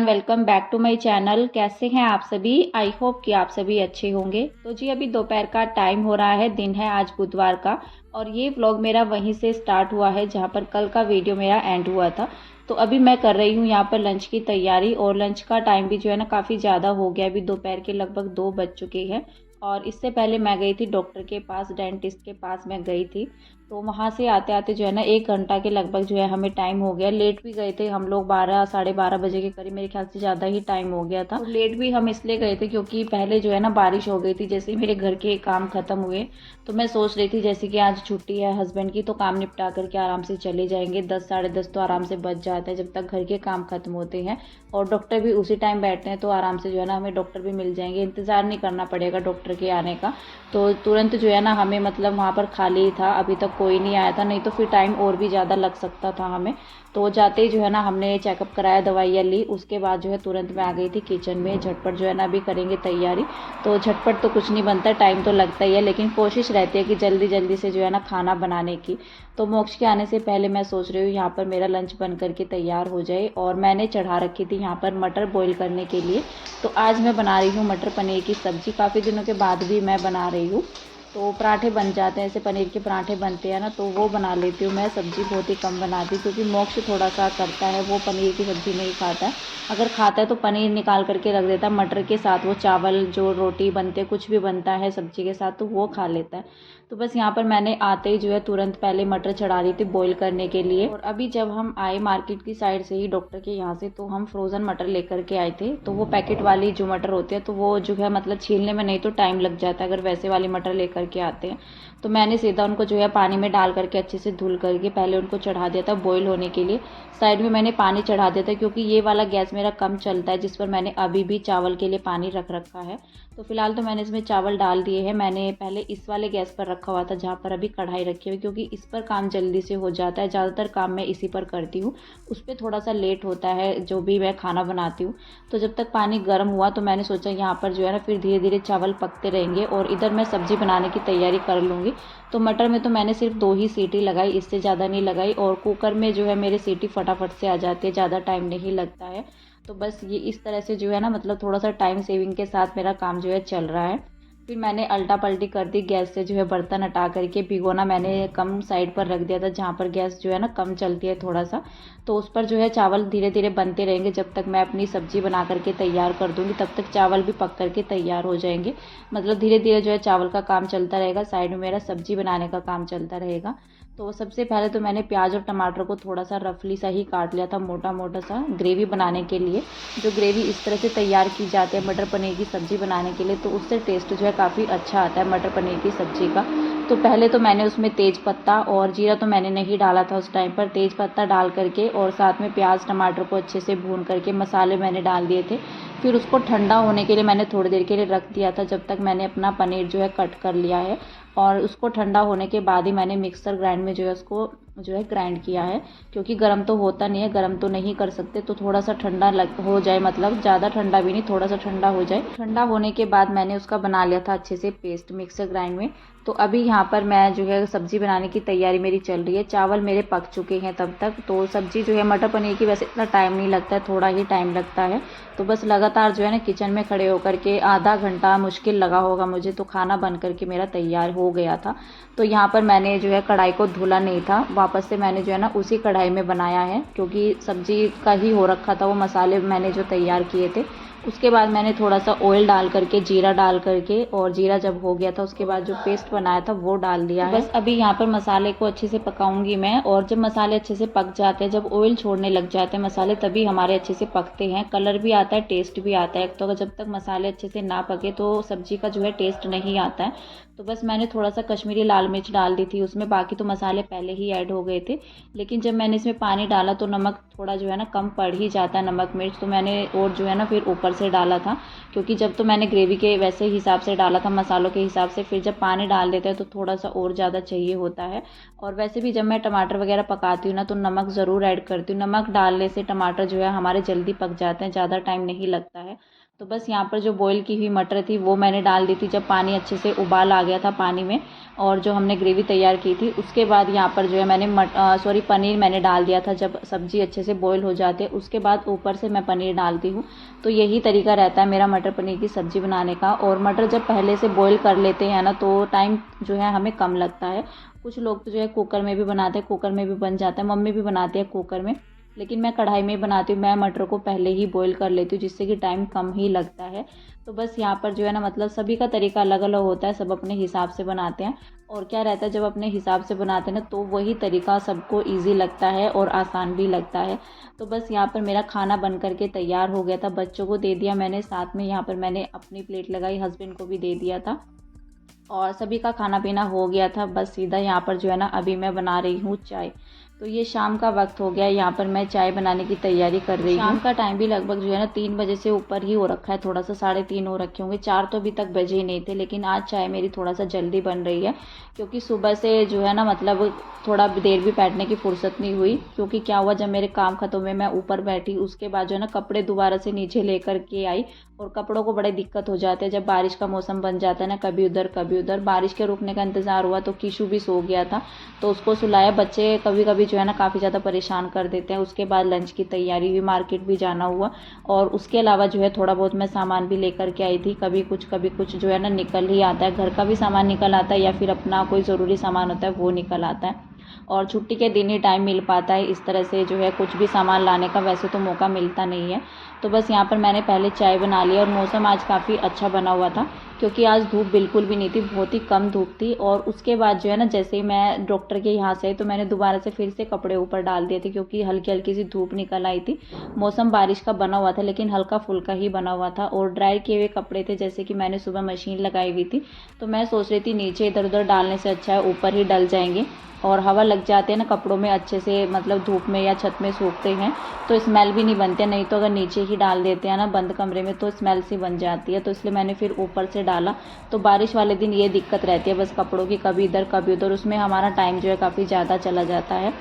Everyone, welcome back to my channel. कैसे हैं आप सभी? आई होप कि आप सभी अच्छे होंगे। तो जी अभी दोपहर का टाइम हो रहा है, दिन है आज बुधवार का, और ये व्लॉग मेरा वहीं से स्टार्ट हुआ है जहाँ पर कल का वीडियो मेरा एंड हुआ था। तो अभी मैं कर रही हूँ यहाँ पर लंच की तैयारी, और लंच का टाइम भी जो है ना काफ़ी ज़्यादा हो गया। अभी दोपहर के लगभग 2 बज चुके हैं, और इससे पहले मैं गई थी डॉक्टर के पास, डेंटिस्ट के पास मैं गई थी। तो वहाँ से आते आते जो है ना 1 घंटा के लगभग जो है हमें टाइम हो गया। लेट भी गए थे हम लोग, 12 साढ़े 12 बजे के करीब, मेरे ख्याल से ज़्यादा ही टाइम हो गया था। तो लेट भी हम इसलिए गए थे क्योंकि पहले जो है ना बारिश हो गई थी। जैसे मेरे घर के काम ख़त्म हुए तो मैं सोच रही थी जैसे कि आज छुट्टी है हस्बैंड की, तो काम निपटा करके आराम से चले जाएंगे। 10 साढ़े 10 तो आराम से बच जाता है जब तक घर के काम ख़त्म होते हैं, और डॉक्टर भी उसी टाइम बैठते हैं, तो आराम से जो है ना हमें डॉक्टर भी मिल जाएंगे, इंतज़ार नहीं करना पड़ेगा डॉक्टर के आने का। तो तुरंत जो है ना हमें मतलब वहाँ पर खाली ही था, अभी तक कोई नहीं आया था, नहीं तो फिर टाइम और भी ज़्यादा लग सकता था हमें। तो जाते ही जो है ना हमने चेकअप कराया, दवाइयाँ ली, उसके बाद जो है तुरंत मैं आ गई थी किचन में। झटपट जो है ना अभी करेंगे तैयारी। तो झटपट तो कुछ नहीं बनता, टाइम तो लगता ही है, लेकिन कोशिश रहती है कि जल्दी जल्दी से जो है ना खाना बनाने की। तो मोक्ष के आने से पहले मैं सोच रही हूँ यहाँ पर मेरा लंच बन करके तैयार हो जाए। और मैंने चढ़ा रखी थी यहाँ पर मटर बॉईल करने के लिए। तो आज मैं बना रही हूँ मटर पनीर की सब्ज़ी। काफ़ी दिनों के बाद भी मैं बना रही हूँ। तो पराठे बन जाते हैं, ऐसे पनीर के पराठे बनते हैं ना, तो वो बना लेती हूँ मैं। सब्ज़ी बहुत ही कम बनाती हूँ क्योंकि मोक्ष थोड़ा सा करता है, वो पनीर की सब्ज़ी नहीं खाता है। अगर खाता है तो पनीर निकाल करके रख देता है, मटर के साथ वो चावल जो रोटी बनते कुछ भी बनता है सब्ज़ी के साथ तो वो खा लेता है। तो बस यहाँ पर मैंने आते ही जो है तुरंत पहले मटर चढ़ा रही थी बॉईल करने के लिए। और अभी जब हम आए मार्केट की साइड से ही डॉक्टर के यहाँ से, तो हम फ्रोज़न मटर लेकर के आए थे। तो वो पैकेट वाली जो मटर होती है तो वो जो है मतलब छीलने में नहीं तो टाइम लग जाता है अगर वैसे वाली मटर लेकर के आते हैं। तो मैंने सीधा उनको जो है पानी में डाल करके अच्छे से धुल करके पहले उनको चढ़ा दिया था बॉईल होने के लिए। साइड में मैंने पानी चढ़ा दिया था क्योंकि ये वाला गैस मेरा कम चलता है जिस पर मैंने अभी भी चावल के लिए पानी रख रखा है। तो फिलहाल तो मैंने इसमें चावल डाल दिए हैं। मैंने पहले इस वाले गैस पर रखा हुआ था जहाँ पर अभी कढ़ाई रखी हुई, क्योंकि इस पर काम जल्दी से हो जाता है। ज़्यादातर काम मैं इसी पर करती हूँ, उस पर थोड़ा सा लेट होता है जो भी मैं खाना बनाती हूँ। तो जब तक पानी गर्म हुआ तो मैंने सोचा यहाँ पर जो है ना फिर धीरे धीरे चावल पकते रहेंगे, और इधर मैं सब्ज़ी बनाने की तैयारी कर लूँगी। तो मटर में तो मैंने सिर्फ 2 ही सीटी लगाई, इससे ज़्यादा नहीं लगाई। और कुकर में जो है मेरे सीटी फटाफट से आ जाती है, ज़्यादा टाइम नहीं लगता है। तो बस ये इस तरह से जो है ना मतलब थोड़ा सा टाइम सेविंग के साथ मेरा काम जो है चल रहा है। फिर मैंने अल्टा पल्टी कर दी, गैस से जो है बर्तन हटा करके। भिगोना मैंने कम साइड पर रख दिया था जहाँ पर गैस जो है ना कम चलती है थोड़ा सा। तो उस पर जो है चावल धीरे धीरे बनते रहेंगे जब तक मैं अपनी सब्ज़ी बना करके तैयार कर दूँगी, तब तक चावल भी पक करके तैयार हो जाएंगे। मतलब धीरे धीरे जो है चावल का काम चलता रहेगा, साइड में मेरा सब्ज़ी बनाने का काम चलता रहेगा। तो सबसे पहले तो मैंने प्याज और टमाटर को थोड़ा सा रफली सा ही काट लिया था, मोटा मोटा सा, ग्रेवी बनाने के लिए। जो ग्रेवी इस तरह से तैयार की जाती है मटर पनीर की सब्ज़ी बनाने के लिए, तो उससे टेस्ट जो है काफ़ी अच्छा आता है मटर पनीर की सब्ज़ी का। तो पहले तो मैंने उसमें तेज पत्ता और जीरा तो मैंने नहीं डाला था उस टाइम पर। तेज पत्ता डाल करके और साथ में प्याज टमाटर को अच्छे से भून करके मसाले मैंने डाल दिए थे। फिर उसको ठंडा होने के लिए मैंने थोड़ी देर के लिए रख दिया था, जब तक मैंने अपना पनीर जो है कट कर लिया है। और उसको ठंडा होने के बाद ही मैंने मिक्सर ग्राइंड में जो है उसको जो है ग्राइंड किया है, क्योंकि गर्म तो होता नहीं है, गर्म तो नहीं कर सकते। तो थोड़ा सा ठंडा हो जाए, मतलब ज़्यादा ठंडा भी नहीं, थोड़ा सा ठंडा हो जाए। ठंडा होने के बाद मैंने उसका बना लिया था अच्छे से पेस्ट मिक्सर ग्राइंड में। तो अभी यहाँ पर मैं जो है सब्ज़ी बनाने की तैयारी मेरी चल रही है। चावल मेरे पक चुके हैं तब तक। तो सब्ज़ी जो है मटर पनीर की वैसे इतना टाइम नहीं लगता है, थोड़ा ही टाइम लगता है। तो बस लगातार जो है ना किचन में खड़े होकर के आधा घंटा मुश्किल लगा होगा मुझे, तो खाना बन करके मेरा तैयार हो गया था। तो यहाँ पर मैंने जो है कढ़ाई को धुला नहीं था, वापस से मैंने जो है ना उसी कढ़ाई में बनाया है, क्योंकि सब्ज़ी का ही हो रखा था वो मसाले मैंने जो तैयार किए थे। उसके बाद मैंने थोड़ा सा ऑयल डाल करके, जीरा डाल करके, और जीरा जब हो गया था उसके बाद जो पेस्ट बनाया था वो डाल दिया है। बस अभी यहाँ पर मसाले को अच्छे से पकाऊंगी मैं। और जब मसाले अच्छे से पक जाते हैं, जब ऑयल छोड़ने लग जाते हैं मसाले, तभी हमारे अच्छे से पकते हैं, कलर भी आता है, टेस्ट भी आता है। तो जब तक मसाले अच्छे से ना पके तो सब्जी का जो है टेस्ट नहीं आता है। तो बस मैंने थोड़ा सा कश्मीरी लाल मिर्च डाल दी थी उसमें, बाकी तो मसाले पहले ही ऐड हो गए थे। लेकिन जब मैंने इसमें पानी डाला तो नमक थोड़ा जो है ना कम पड़ ही जाता है, नमक मिर्च। तो मैंने और जो है ना फिर ऊपर से डाला था, क्योंकि जब तो मैंने ग्रेवी के वैसे हिसाब से डाला था, मसालों के हिसाब से। फिर जब पानी डाल देते हैं तो थोड़ा सा और ज़्यादा चाहिए होता है। और वैसे भी जब मैं टमाटर वगैरह पकाती हूँ ना तो नमक ज़रूर ऐड करती हूँ। नमक डालने से टमाटर जो है हमारे जल्दी पक जाते हैं, ज़्यादा टाइम नहीं लगता है। तो बस यहाँ पर जो बॉईल की हुई मटर थी वो मैंने डाल दी थी जब पानी अच्छे से उबाल आ गया था पानी में, और जो हमने ग्रेवी तैयार की थी उसके बाद यहाँ पर जो है मैंने पनीर मैंने डाल दिया था। जब सब्ज़ी अच्छे से बॉईल हो जाती है उसके बाद ऊपर से मैं पनीर डालती हूँ। तो यही तरीका रहता है मेरा मटर पनीर की सब्ज़ी बनाने का। और मटर जब पहले से बॉईल कर लेते हैं ना तो टाइम जो है हमें कम लगता है। कुछ लोग तो जो है कुकर में भी बनाते हैं, कुकर में भी बन जाता है, मम्मी भी बनाती है कुकर में, लेकिन मैं कढ़ाई में बनाती हूँ। मैं मटर को पहले ही बॉईल कर लेती हूँ जिससे कि टाइम कम ही लगता है। तो बस यहाँ पर जो है ना मतलब सभी का तरीका अलग अलग होता है, सब अपने हिसाब से बनाते हैं। और क्या रहता है जब अपने हिसाब से बनाते हैं ना तो वही तरीका सबको ईजी लगता है और आसान भी लगता है। तो बस यहाँ पर मेरा खाना बन करके तैयार हो गया था, बच्चों को दे दिया मैंने, साथ में यहाँ पर मैंने अपनी प्लेट लगाई, हस्बैंड को भी दे दिया था और सभी का खाना पीना हो गया था। बस सीधा यहाँ पर जो है ना अभी मैं बना रही हूँ चाय। तो ये शाम का वक्त हो गया, यहाँ पर मैं चाय बनाने की तैयारी कर रही हूँ। शाम का टाइम भी लगभग जो है ना 3 बजे से ऊपर ही हो रखा है, थोड़ा सा 3:30 हो रखे होंगे, 4 तो अभी तक बजे ही नहीं थे। लेकिन आज चाय मेरी थोड़ा सा जल्दी बन रही है क्योंकि सुबह से जो है ना मतलब थोड़ा देर भी बैठने की फुर्सत नहीं हुई। क्योंकि क्या हुआ, जब मेरे काम खत्म हुए मैं ऊपर बैठी, उसके बाद जो है ना कपड़े दोबारा से नीचे लेकर के आई, और कपड़ों को बड़े दिक्कत हो जाते हैं जब बारिश का मौसम बन जाता है ना, कभी उधर कभी उधर। बारिश के रुकने का इंतज़ार हुआ तो कीशु भी सो गया था तो उसको सुलाया। बच्चे कभी कभी जो है ना काफ़ी ज़्यादा परेशान कर देते हैं। उसके बाद लंच की तैयारी हुई, मार्केट भी जाना हुआ, और उसके अलावा जो है थोड़ा बहुत मैं सामान भी लेकर के आई थी। कभी कुछ जो है ना निकल ही आता है, घर का भी सामान निकल आता है या फिर अपना कोई ज़रूरी सामान होता है वो निकल आता है। और छुट्टी के दिन ही टाइम मिल पाता है इस तरह से जो है कुछ भी सामान लाने का, वैसे तो मौका मिलता नहीं है। तो बस यहाँ पर मैंने पहले चाय बना ली और मौसम आज काफ़ी अच्छा बना हुआ था क्योंकि आज धूप बिल्कुल भी नहीं थी, बहुत ही कम धूप थी। और उसके बाद जो है ना जैसे ही मैं डॉक्टर के यहाँ से आई तो मैंने दोबारा से फिर से कपड़े ऊपर डाल दिए थे क्योंकि हल्की हल्की सी धूप निकल आई थी। मौसम बारिश का बना हुआ था लेकिन हल्का फुल्का ही बना हुआ था, और ड्राई किए हुए कपड़े थे जैसे कि मैंने सुबह मशीन लगाई हुई थी। तो मैं सोच रही थी नीचे इधर उधर डालने से अच्छा है ऊपर ही डल जाएंगे, और हवा लग जाते हैं ना कपड़ों में अच्छे से, मतलब धूप में या छत में सूखते हैं तो स्मेल भी नहीं बनते। नहीं तो अगर नीचे ही डाल देते हैं ना बंद कमरे में तो स्मेल सी बन जाती है। तो इसलिए मैंने फिर ऊपर से डाला। तो बारिश वाले दिन ये दिक्कत रहती है बस कपड़ों की, कभी इधर कभी उधर, उसमें हमारा टाइम जो है काफ़ी ज़्यादा चला जाता है।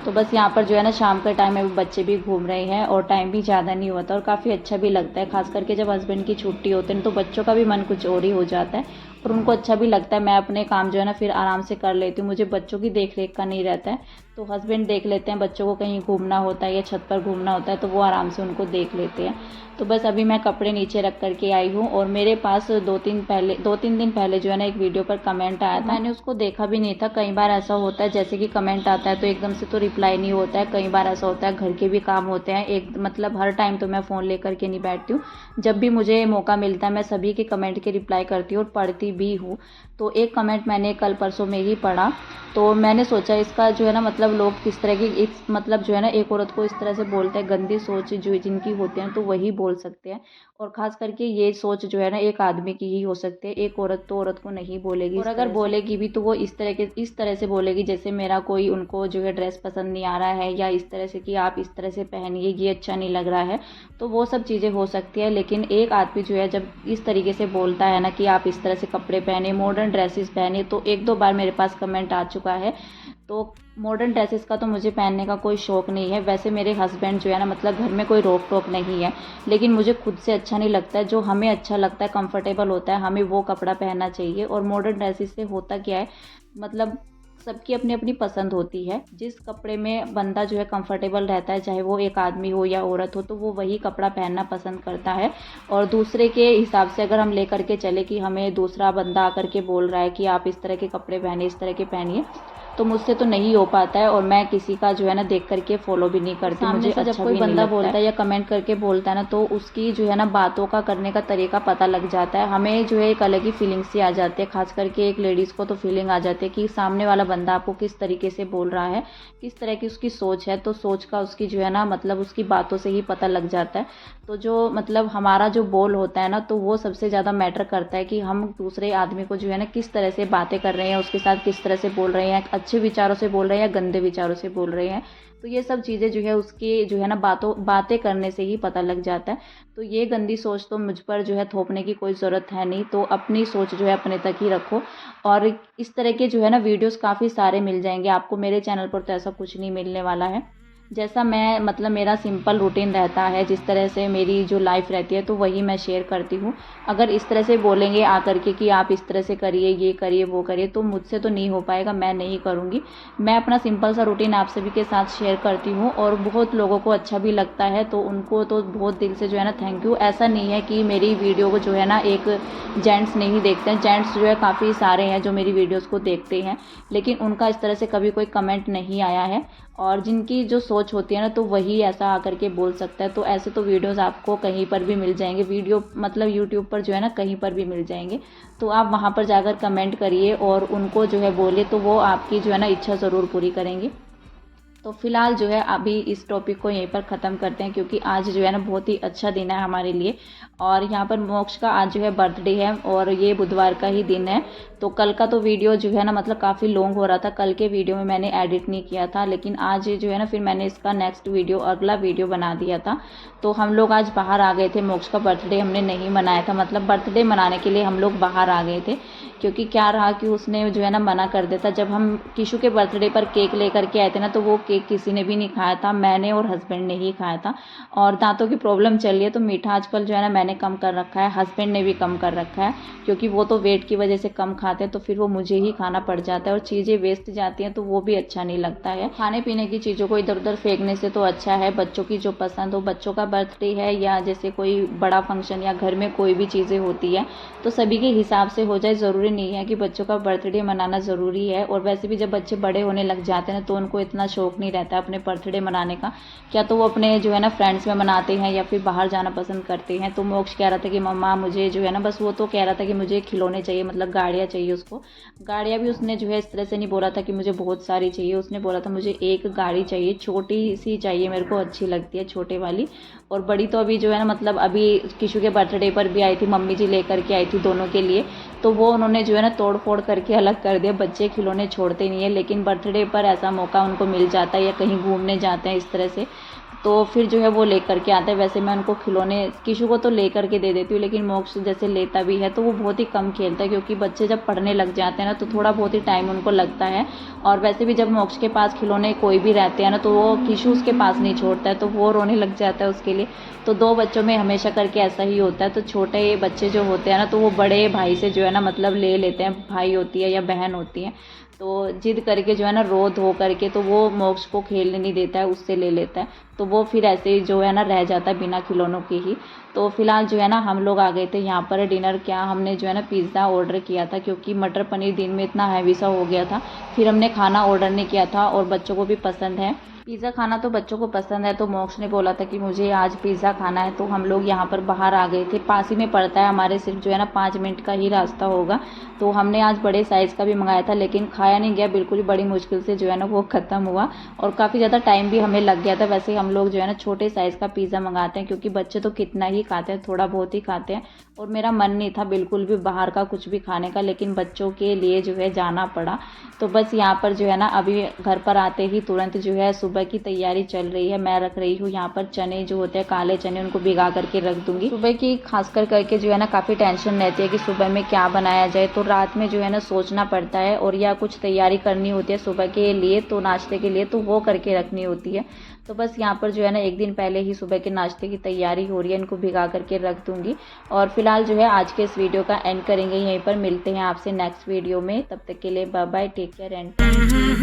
तो बस यहाँ पर जो है ना शाम के टाइम में बच्चे भी घूम रहे हैं और टाइम भी ज़्यादा नहीं होता और काफ़ी अच्छा भी लगता है। खास करके जब हस्बैंड की छुट्टी होती है तो बच्चों का भी मन कुछ और ही हो जाता है और उनको अच्छा भी लगता है। मैं अपने काम जो है ना फिर आराम से कर लेती हूँ, मुझे बच्चों की देख रेख का नहीं रहता है। तो हस्बैंड देख लेते हैं, बच्चों को कहीं घूमना होता है या छत पर घूमना होता है तो वो आराम से उनको देख लेते हैं। तो बस अभी मैं कपड़े नीचे रख करके आई हूँ और मेरे पास 2-3 दिन पहले जो है ना एक वीडियो पर कमेंट आया था, मैंने उसको देखा भी नहीं था। कई बार ऐसा होता है जैसे कि कमेंट आता है तो एकदम से तो रिप्लाई नहीं होता है, कई बार ऐसा होता है घर के भी काम होते हैं, एक मतलब हर टाइम तो मैं फ़ोन लेकर के नहीं बैठती हूँ। जब भी मुझे मौका मिलता है मैं सभी के कमेंट के रिप्लाई करती हूँ और पढ़ती भी हूँ। तो एक कमेंट मैंने कल परसों में ही पढ़ा तो मैंने सोचा इसका जो है ना मतलब लोग किस तरह की मतलब जो है ना एक औरत को इस तरह से बोलते हैं, गंदी सोच जो जिनकी होती है तो वही बोल सकते हैं। और ख़ास करके ये सोच जो है ना एक आदमी की ही हो सकती है, एक औरत तो औरत को नहीं बोलेगी। और अगर बोलेगी भी तो वो इस तरह से बोलेगी जैसे मेरा कोई उनको जो है ड्रेस पसंद नहीं आ रहा है या इस तरह से कि आप इस तरह से पहनिए, ये अच्छा नहीं लग रहा है, तो वो सब चीज़ें हो सकती है। लेकिन एक आदमी जो है जब इस तरीके से बोलता है ना कि आप इस तरह से कपड़े पहने, मॉडर्न ड्रेसेस पहने, तो 1-2 बार मेरे पास कमेंट आ चुका है। तो मॉडर्न ड्रेसेस का तो मुझे पहनने का कोई शौक़ नहीं है। वैसे मेरे हस्बैंड जो है ना मतलब घर में कोई रोक टोक नहीं है, लेकिन मुझे खुद से अच्छा नहीं लगता है। जो हमें अच्छा लगता है, कंफर्टेबल होता है, हमें वो कपड़ा पहनना चाहिए। और मॉडर्न ड्रेसेस से होता क्या है, मतलब सबकी अपनी अपनी पसंद होती है। जिस कपड़े में बंदा जो है कंफर्टेबल रहता है, चाहे वो एक आदमी हो या औरत हो, तो वो वही कपड़ा पहनना पसंद करता है। और दूसरे के हिसाब से अगर हम लेकर के चले कि हमें दूसरा बंदा आकर के बोल रहा है कि आप इस तरह के कपड़े पहने, इस तरह के पहनिए, तो मुझसे तो नहीं हो पाता है। और मैं किसी का जो है ना देख करके फॉलो भी नहीं करती। मुझे अच्छा जब कोई बंदा बोलता है या कमेंट करके बोलता है ना तो उसकी जो है ना बातों का करने का तरीका पता लग जाता है। हमें जो है एक अलग ही फीलिंग सी आ जाती है, खास करके एक लेडीज़ को तो फीलिंग आ जाती है कि सामने वाला बंदा आपको किस तरीके से बोल रहा है, किस तरह की उसकी सोच है। तो सोच का उसकी जो है ना मतलब उसकी बातों से ही पता लग जाता है। तो जो मतलब हमारा जो बोल होता है ना तो वो सबसे ज़्यादा मैटर करता है कि हम दूसरे आदमी को जो है ना किस तरह से बातें कर रहे हैं, उसके साथ किस तरह से बोल रहे हैं, अच्छे विचारों से बोल रहे हैं या गंदे विचारों से बोल रहे हैं। तो ये सब चीज़ें जो है उसकी जो है ना बातें करने से ही पता लग जाता है। तो ये गंदी सोच तो मुझ पर जो है थोपने की कोई ज़रूरत है नहीं। तो अपनी सोच जो है अपने तक ही रखो। और इस तरह के जो है ना वीडियोस काफ़ी सारे मिल जाएंगे आपको, मेरे चैनल पर तो ऐसा कुछ नहीं मिलने वाला है। जैसा मैं मतलब मेरा सिंपल रूटीन रहता है, जिस तरह से मेरी जो लाइफ रहती है तो वही मैं शेयर करती हूँ। अगर इस तरह से बोलेंगे आकर के कि आप इस तरह से करिए, ये करिए, वो करिए, तो मुझसे तो नहीं हो पाएगा, मैं नहीं करूँगी। मैं अपना सिंपल सा रूटीन आप सभी के साथ शेयर करती हूँ और बहुत लोगों को अच्छा भी लगता है, तो उनको तो बहुत दिल से जो है ना थैंक यू। ऐसा नहीं है कि मेरी वीडियो को जो है ना एक जेंट्स नहीं देखते हैं, जेंट्स जो है काफ़ी सारे हैं जो मेरी वीडियोज़ को देखते हैं, लेकिन उनका इस तरह से कभी कोई कमेंट नहीं आया है। और जिनकी जो सोच होती है ना तो वही ऐसा आकर के बोल सकता है। तो ऐसे तो वीडियोस आपको कहीं पर भी मिल जाएंगे, वीडियो मतलब यूट्यूब पर जो है ना कहीं पर भी मिल जाएंगे। तो आप वहाँ पर जाकर कमेंट करिए और उनको जो है बोलिए, तो वो आपकी जो है ना इच्छा ज़रूर पूरी करेंगे। तो फिलहाल जो है अभी इस टॉपिक को यहीं पर ख़त्म करते हैं, क्योंकि आज जो है ना बहुत ही अच्छा दिन है हमारे लिए। और यहाँ पर मोक्ष का आज जो है बर्थडे है और ये बुधवार का ही दिन है। तो कल का तो वीडियो जो है ना मतलब काफ़ी लॉन्ग हो रहा था, कल के वीडियो में मैंने एडिट नहीं किया था, लेकिन आज जो है ना फिर मैंने इसका नेक्स्ट वीडियो अगला वीडियो बना दिया था। तो हम लोग आज बाहर आ गए थे, मोक्ष का बर्थडे हमने नहीं मनाया था, मतलब बर्थडे मनाने के लिए हम लोग बाहर आ गए थे। क्योंकि क्या रहा कि उसने जो है ना मना कर देता। जब हम किशु के बर्थडे पर केक लेकर के आए थे ना तो वो केक किसी ने भी नहीं खाया था, मैंने और हस्बैंड ने ही खाया था। और दांतों की प्रॉब्लम चल रही है तो मीठा आजकल जो है ना मैंने कम कर रखा है, हस्बैंड ने भी कम कर रखा है, क्योंकि वो तो वेट की वजह से कम खाते हैं तो फिर वो मुझे ही खाना पड़ जाता है और चीज़ें वेस्ट जाती हैं तो वो भी अच्छा नहीं लगता है। खाने पीने की चीज़ों को इधर उधर फेंकने से तो अच्छा है बच्चों की जो पसंद हो, बच्चों का बर्थडे है या जैसे कोई बड़ा फंक्शन या घर में कोई भी चीज़ें होती है तो सभी के हिसाब से हो जाए। ज़रूरी नहीं है कि बच्चों का बर्थडे मनाना ज़रूरी है। और वैसे भी जब बच्चे बड़े होने लग जाते हैं तो उनको इतना शौक नहीं रहता अपने बर्थडे मनाने का, क्या तो वो अपने जो है ना फ्रेंड्स में मनाते हैं या फिर बाहर जाना पसंद करते हैं। तो मोक्ष कह रहा था कि मम्मा मुझे जो है ना, बस वो तो कह रहा था कि मुझे खिलौने चाहिए, मतलब गाड़ियाँ चाहिए उसको। गाड़ियाँ भी उसने जो है इस तरह से नहीं बोला था कि मुझे बहुत सारी चाहिए, उसने बोला था मुझे एक गाड़ी चाहिए, छोटी सी चाहिए, मेरे को अच्छी लगती है छोटे वाली। और बड़ी तो अभी जो है ना मतलब अभी किशु के बर्थडे पर भी आई थी, मम्मी जी लेकर के आई थी दोनों के लिए, तो वो उन्होंने जो है ना तोड़ फोड़ करके अलग कर दिया। बच्चे खिलौने छोड़ते नहीं है, लेकिन बर्थडे पर ऐसा मौका उनको मिल जाता है या कहीं घूमने जाते हैं इस तरह से तो फिर जो है वो लेकर के आते हैं। वैसे मैं उनको खिलौने किशु को तो लेकर के दे देती हूँ, लेकिन मोक्ष जैसे लेता भी है तो वो बहुत ही कम खेलता है, क्योंकि बच्चे जब पढ़ने लग जाते हैं ना तो थोड़ा बहुत ही टाइम उनको लगता है। और वैसे भी जब मोक्ष के पास खिलौने कोई भी रहते हैं ना तो वो किशु उसके पास नहीं छोड़ता है, तो वो रोने लग जाता है उसके लिए। तो दो बच्चों में हमेशा करके ऐसा ही होता है। तो छोटे बच्चे जो होते हैं ना तो वो बड़े भाई से जो है ना मतलब ले लेते हैं, भाई होती है या बहन होती है, तो जिद करके जो है ना रो धो करके तो वो मोक्ष को खेलने नहीं देता है, उससे ले लेता है। तो वो फिर ऐसे ही जो है ना रह जाता है बिना खिलौनों के ही। तो फिलहाल जो है ना हम लोग आ गए थे यहाँ पर डिनर, क्या हमने जो है ना पिज़्ज़ा ऑर्डर किया था, क्योंकि मटर पनीर दिन में इतना हैवी सा हो गया था, फिर हमने खाना ऑर्डर नहीं किया था और बच्चों को भी पसंद है पिज़्ज़ा खाना, तो बच्चों को पसंद है। तो मोक्ष ने बोला था कि मुझे आज पिज़्ज़ा खाना है, तो हम लोग यहाँ पर बाहर आ गए थे। पास ही में पड़ता है हमारे, सिर्फ जो है ना 5 मिनट का ही रास्ता होगा। तो हमने आज बड़े साइज़ का भी मंगाया था, लेकिन खाया नहीं गया बिल्कुल ही, बड़ी मुश्किल से जो है ना वो ख़त्म हुआ और काफ़ी ज़्यादा टाइम भी हमें लग गया था। वैसे हम लोग जो है ना छोटे साइज़ का पिज़्ज़ा मंगाते हैं, क्योंकि बच्चे तो कितना ही खाते हैं, थोड़ा बहुत ही खाते हैं। और मेरा मन नहीं था बिल्कुल भी बाहर का कुछ भी खाने का, लेकिन बच्चों के लिए जो है जाना पड़ा। तो बस यहाँ पर जो है ना अभी घर पर आते ही तुरंत जो है सुबह की तैयारी चल रही है। मैं रख रही हूँ यहाँ पर चने जो होते हैं काले चने, उनको भिगा करके रख दूंगी। सुबह की खासकर करके जो है ना काफ़ी टेंशन रहती है कि सुबह में क्या बनाया जाए, तो रात में जो है ना सोचना पड़ता है और या कुछ तैयारी करनी होती है सुबह के लिए, तो नाश्ते के लिए, तो वो करके रखनी होती है। तो बस यहाँ पर जो है ना एक दिन पहले ही सुबह के नाश्ते की तैयारी हो रही है, इनको भिगा करके रख दूंगी। और फिलहाल जो है आज के इस वीडियो का एंड करेंगे यहीं पर, मिलते हैं आपसे नेक्स्ट वीडियो में, तब तक के लिए bye bye, take care and